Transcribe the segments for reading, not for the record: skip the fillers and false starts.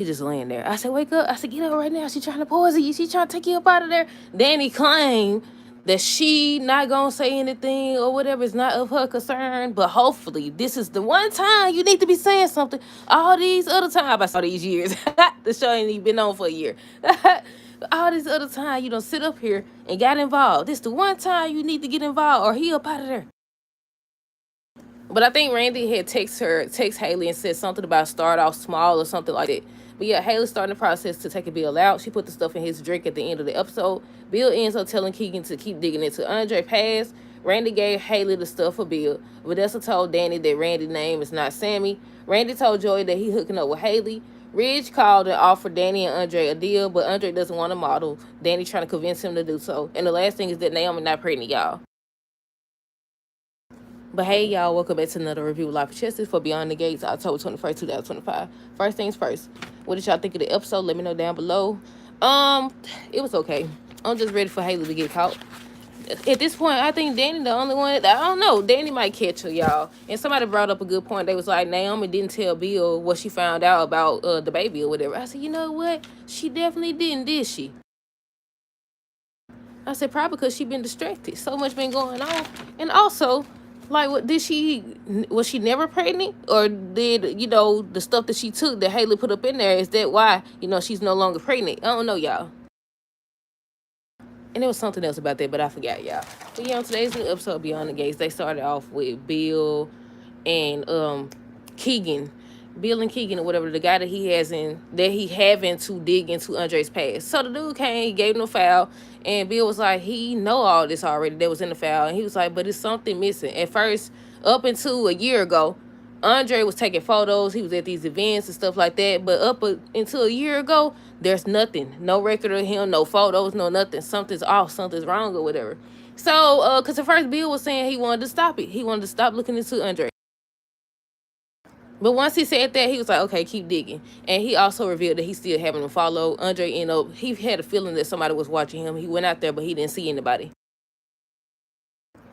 He just laying there. I said, wake up. I said, get up right now. She trying to poison you. She trying to take you up out of there. Danny claimed that she not gonna say anything or whatever is not of her concern. But hopefully, this is the one time you need to be saying something. All these other times, all these years, the show ain't even been on for a year. All these other times, you don't sit up here and got involved. This the one time you need to get involved, or he up out of there. But I think Randy had text Haley and said something about start off small or something like that. But yeah, Haley starting the process to take a Bill out. She put the stuff in his drink at the end of the episode. Bill ends up telling Keegan to keep digging into Andre past. Randy gave Haley the stuff for Bill. Vanessa told Danny that Randy's name is not Sammy. Randy told Joey that he hooking up with Haley. Ridge called and offered Danny and Andre a deal, but Andre doesn't want to model. Danny trying to convince him to do so. And the last thing is that Naomi not pregnant, y'all. But hey, y'all, welcome back to another review of Life of Chesses for Beyond the Gates, October 21st, 2025. First things first, what did y'all think of the episode? Let me know down below. It was okay. I'm just ready for Haley to get caught. At this point, I think Danny the only one. I don't know. Danny might catch her, y'all. And somebody brought up a good point. They was like, Naomi didn't tell Bill what she found out about the baby or whatever. I said, you know what? She definitely didn't, did she? I said, probably because she been distracted. So much been going on. And also, like, what was she never pregnant? Or did, the stuff that she took that Haley put up in there, is that why, she's no longer pregnant? I don't know, y'all. And there was something else about that, but I forgot, y'all. But yeah, on today's new episode, Beyond the Gates, they started off with Bill and Keegan. Bill and Keegan or whatever, the guy that he having to dig into Andre's past. So the dude came, gave him a file, and Bill was like, he know all this already that was in the file. And he was like, but it's something missing. At first, up until a year ago, Andre was taking photos. He was at these events and stuff like that. But until a year ago, there's nothing. No record of him, no photos, no nothing. Something's off, something's wrong or whatever. So, because at first Bill was saying he wanted to stop it. He wanted to stop looking into Andre. But once he said that, he was like, okay, keep digging. And he also revealed that he's still having to follow. Andre he had a feeling that somebody was watching him. He went out there, but he didn't see anybody.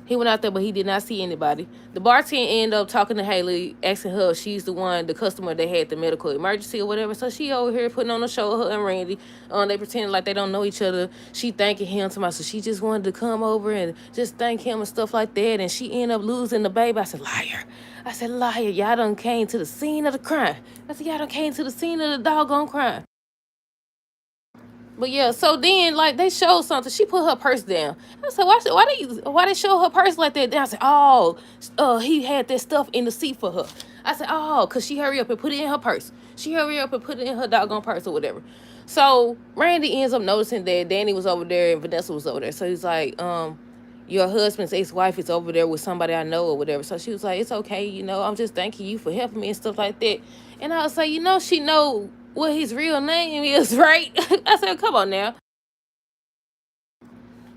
He went out there, but he did not see anybody. The bartender ended up talking to Haley, asking her if she's the customer that had the medical emergency or whatever. So she over here putting on a show, her and Randy. They pretending like they don't know each other. She thanking him to myself. So she just wanted to come over and just thank him and stuff like that. And she ended up losing the baby. I said, liar. I said, liar. Y'all done came to the scene of the crime. I said, y'all done came to the scene of the doggone crime. But yeah, so then like they showed something. She put her purse down. I said, why they show her purse like that? Then I said, he had that stuff in the seat for her. I said, cause she hurry up and put it in her purse. She hurry up and put it in her doggone purse or whatever. So Randy ends up noticing that Danny was over there and Vanessa was over there. So he's like, your husband's ex-wife is over there with somebody I know or whatever. So she was like, it's okay, I'm just thanking you for helping me and stuff like that. And I was like, she know what his real name is, right? I said, come on now.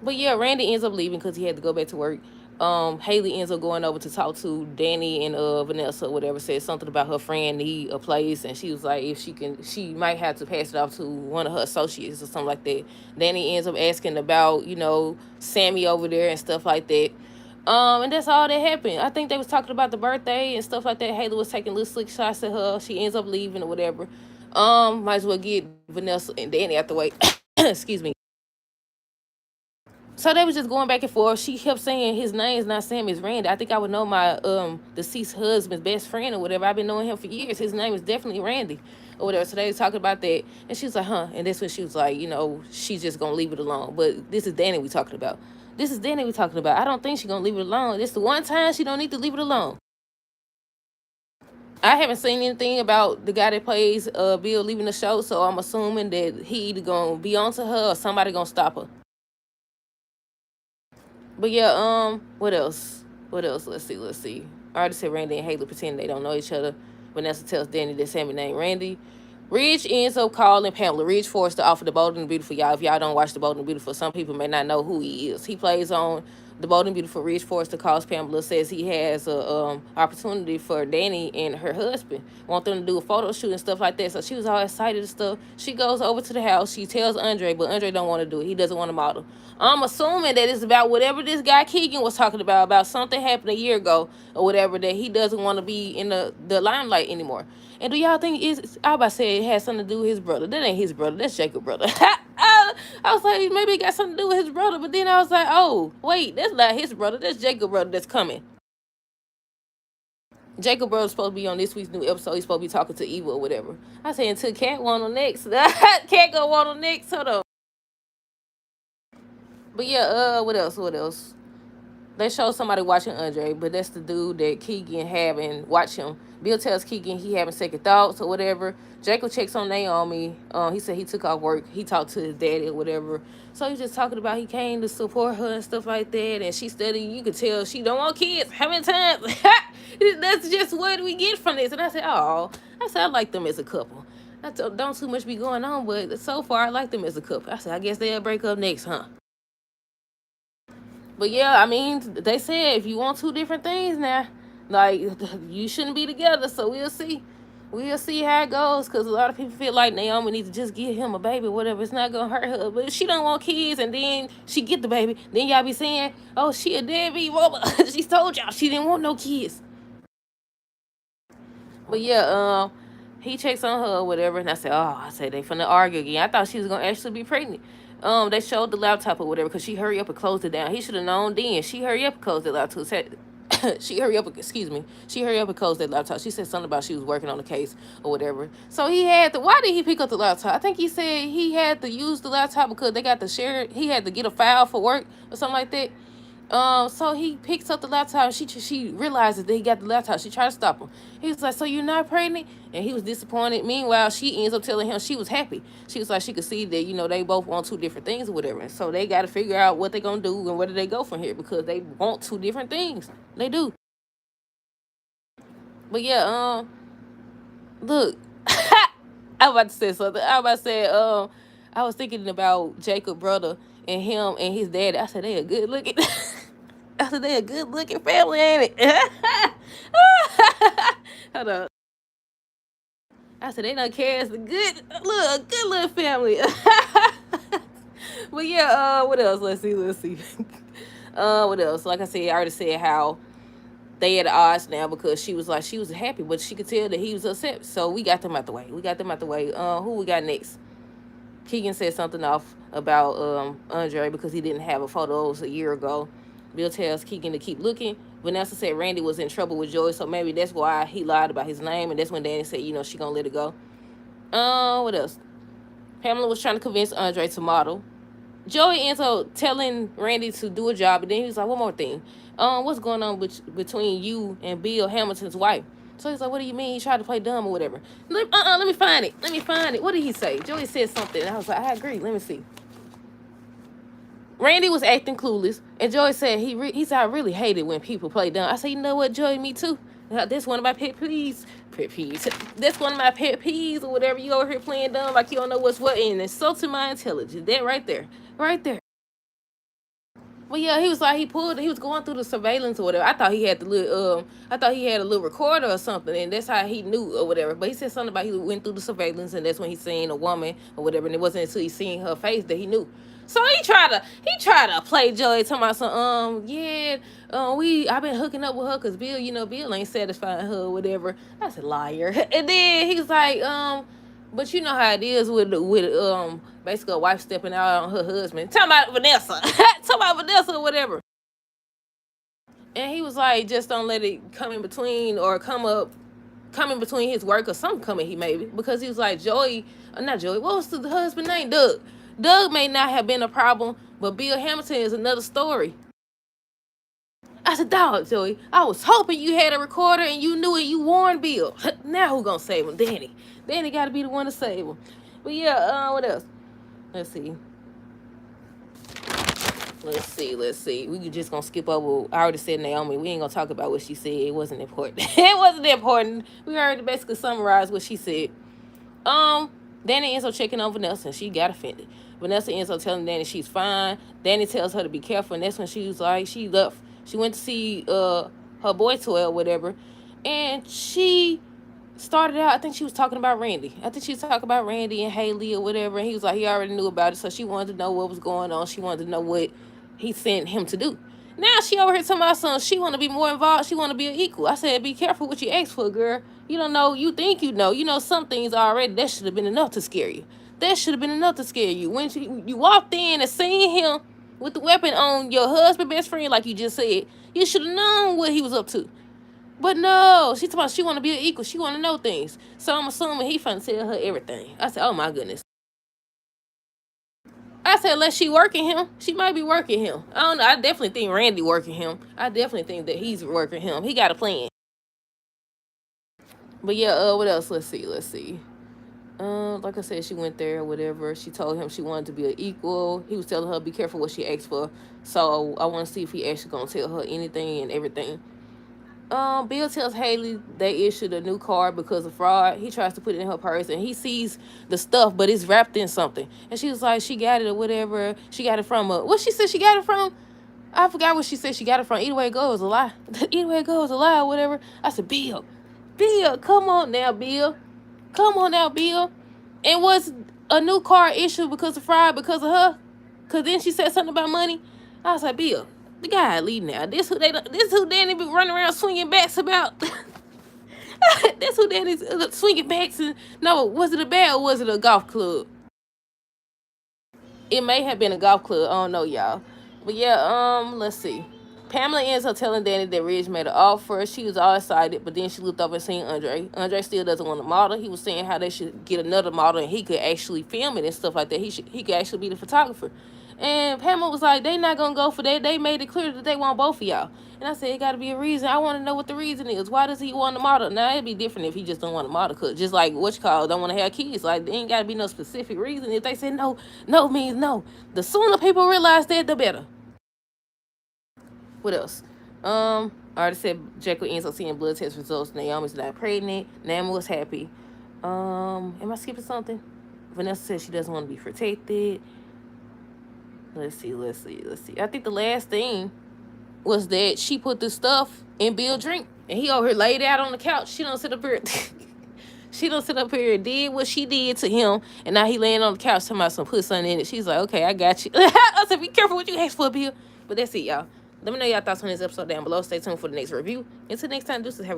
But yeah, Randy ends up leaving because he had to go back to work. Haley ends up going over to talk to Danny and Vanessa or whatever, said something about her friend need a place, and she was like, if she might have to pass it off to one of her associates or something like that. Danny ends up asking about, Sammy over there and stuff like that. And that's all that happened. I think they was talking about the birthday and stuff like that. Haley was taking little slick shots at her. She ends up leaving or whatever. Might as well get Vanessa and Danny out the way. Excuse me. So they was just going back and forth. She kept saying his name is not Sam, it's Randy. I think I would know my deceased husband's best friend or whatever. I've been knowing him for years. His name is definitely Randy or whatever. So they was talking about that. And she was like, huh. And that's when she was like, she's just going to leave it alone. But this is Danny we talking about. This is Danny we talking about. I don't think she's going to leave it alone. This is the one time she don't need to leave it alone. I haven't seen anything about the guy that plays Bill leaving the show, so I'm assuming that he either gonna be onto her or somebody gonna stop her. But yeah, what else? Let's see. I already said Randy and Haley pretend they don't know each other. Vanessa tells Danny that Sammy named Randy. Ridge ends up calling Pamela. Ridge forced to offer the Bold and the Beautiful. Y'all, if y'all don't watch the Bold and the Beautiful, some people may not know who he is. He plays on the Bold and Beautiful Rich Forrester calls Pamela, says he has a opportunity for Danny and her husband. Want them to do a photo shoot and stuff like that. So she was all excited and stuff. She goes over to the house. She tells Andre, but Andre don't want to do it. He doesn't want to model. I'm assuming that it's about whatever this guy Keegan was talking about something happened a year ago or whatever, that he doesn't want to be in the limelight anymore. And do y'all think I was about to say it has something to do with his brother? That ain't his brother. That's Jacob's brother. I was like, maybe it got something to do with his brother. But then I was like, oh, wait, that's not his brother. That's Jacob's brother that's coming. Jacob brother's supposed to be on this week's new episode. He's supposed to be talking to Eva or whatever. I say until Cat want on next. Cat go on next. Hold on. But yeah, what else? They show somebody watching Andre, but that's the dude that Keegan having watch him. Bill tells Keegan he having second thoughts or whatever. Jacob checks on Naomi. He said he took off work. He talked to his daddy or whatever. So he's just talking about he came to support her and stuff like that. And she studied. You could tell she don't want kids. How many times? That's just what we get from this. And I said, oh, I like them as a couple. Don't too much be going on, but so far I like them as a couple. I said, I guess they'll break up next, huh? But yeah, I mean, they said if you want two different things now, like, you shouldn't be together. So we'll see. We'll see how it goes, because a lot of people feel like Naomi needs to just give him a baby or whatever. It's not going to hurt her. But if she don't want kids and then she get the baby, then y'all be saying, oh, she a deadbeat mama. She told y'all she didn't want no kids. But yeah, he checks on her or whatever, and I said they finna argue again. I thought she was gonna actually be pregnant. They showed the laptop or whatever because she hurry up and closed it down. He should have known then. She hurry up and closed the laptop. She hurry up and closed that laptop. She said something about she was working on the case or whatever. So why did he pick up the laptop? I think he said he had to use the laptop because they got to share it. He had to get a file for work or something like that. So he picks up the laptop. She realizes that he got the laptop. She tried to stop him. He was like, so you're not pregnant? And he was disappointed. Meanwhile, she ends up telling him she was happy. She was like, she could see that, they both want two different things or whatever. And so they got to figure out what they're going to do and where do they go from here, because they want two different things. They do. But yeah, look, I was about to say something. I was thinking about Jacob's brother and him and his daddy. I said, they a good looking. I said, they a good looking family, ain't it? Hold on. I said, they don't care. It's a good little family. But yeah, what else? Let's see. What else? Like I said, I already said how they at odds now because she was happy, but she could tell that he was upset. So we got them out the way. Who we got next? Keegan said something off about Andre because he didn't have a photos a year ago. Bill tells Keegan to keep looking. Vanessa said Randy was in trouble with Joy, so maybe that's why he lied about his name, and that's when Danny said, she gonna let it go. What else? Pamela was trying to convince Andre to model. Joey ends up telling Randy to do a job, and then he was like, one more thing. What's going on between you and Bill Hamilton's wife? So he's like, what do you mean? He tried to play dumb or whatever. Let me find it. What did he say? Joey said something, and I was like, I agree. Let me see. Randy was acting clueless, and Joey said he said, I really hate it when people play dumb. I said, you know what, Joey, me too. That's one of my pet peeves. That's one of my pet peeves or whatever. You over here playing dumb like you don't know what's what, and insulting my intelligence. That right there. Well, yeah, he was like, he was going through the surveillance or whatever. I thought he had a little recorder or something, and that's how he knew or whatever. But he said something about he went through the surveillance, and that's when he seen a woman or whatever, and it wasn't until he seen her face that he knew. So he tried to play Joey, talking about some, I've been hooking up with her because Bill ain't satisfying her or whatever. I said, liar. And then he was like, but you know how it is with basically a wife stepping out on her husband. Talking about Vanessa. Or whatever. And he was like, just don't let it come in between or come in between his work or something coming he maybe. Because he was like, not Joey, what was the husband's name? Doug. Doug may not have been a problem, but Bill Hamilton is another story. I said, dog, Joey, I was hoping you had a recorder and you knew it. You warned Bill. Now who gonna save him? Danny. Danny got to be the one to save him. But yeah, what else? Let's see. We just gonna skip over. I already said Naomi. We ain't gonna talk about what she said. It wasn't important. It wasn't important. We already basically summarized what she said. Danny ends up checking on Vanessa, and she got offended. Vanessa ends up telling Danny she's fine. Danny tells her to be careful, and that's when she was like, she left. She went to see her boy toy or whatever, and she started out, I think she was talking about Randy. I think she was talking about Randy and Haley or whatever, and he was like, he already knew about it, so she wanted to know what was going on. She wanted to know what he sent him to do. Now she over here talking about something. She want to be more involved. She want to be an equal. I said, be careful what you ask for, girl. You don't know. You think you know. You know some things already. That should have been enough to scare you. That should have been enough to scare you. When you walked in and seen him with the weapon on your husband, best friend, like you just said, you should have known what he was up to. But no, she talking about she want to be an equal. She want to know things. So I'm assuming he finna tell her everything. I said, oh my goodness. I said, unless she working him, she might be working him. I don't know. I definitely think Randy working him. I definitely think that he's working him. He got a plan. But yeah, what else? Let's see. Like I said, she went there or whatever. She told him she wanted to be an equal. He was telling her be careful what she asked for. So I want to see if he actually gonna tell her anything and everything. Bill tells Haley they issued a new card because of fraud. He tries to put it in her purse and he sees the stuff, but it's wrapped in something. And she was like, she got it or whatever. She got it from what she said she got it from? I forgot what she said she got it from. Either way it goes, a lie. Either way it goes, a lie or whatever. I said, Bill, come on now, Bill. Come on now, Bill. And was a new card issued because of fraud because of her? Because then she said something about money. I was like, Bill, the guy leading now. This who Danny be running around swinging bats about. That's who Danny's swinging bats. And no, was it a bat or was it a golf club? It may have been a golf club. I don't know, y'all. But yeah, let's see. Pamela ends up telling Danny that Ridge made an offer. She was all excited, but then she looked up and seen Andre. Andre still doesn't want a model. He was saying how they should get another model and he could actually film it and stuff like that. He could actually be the photographer. And Pamela was like, they not going to go for that. They made it clear that they want both of y'all. And I said, it got to be a reason. I want to know what the reason is. Why does he want a model? Now, it'd be different if he just don't want a model. Cause just like don't want to have kids. Like, there ain't got to be no specific reason. If they say no means no. The sooner people realize that, the better. What else? I already said Jekyll ends up seeing blood test results. Naomi's not pregnant. Naomi was happy. Am I skipping something? Vanessa says she doesn't want to be protected. Let's see. I think the last thing was that she put the stuff in Bill's drink. And he over here laid out on the couch. She don't sit up here. She don't sit up here and did what she did to him. And now he laying on the couch talking about some put something in it. She's like, okay, I got you. I said, be careful what you ask for, Bill. But that's it, y'all. Let me know y'all thoughts on this episode down below. Stay tuned for the next review. Until next time, deuces. Have a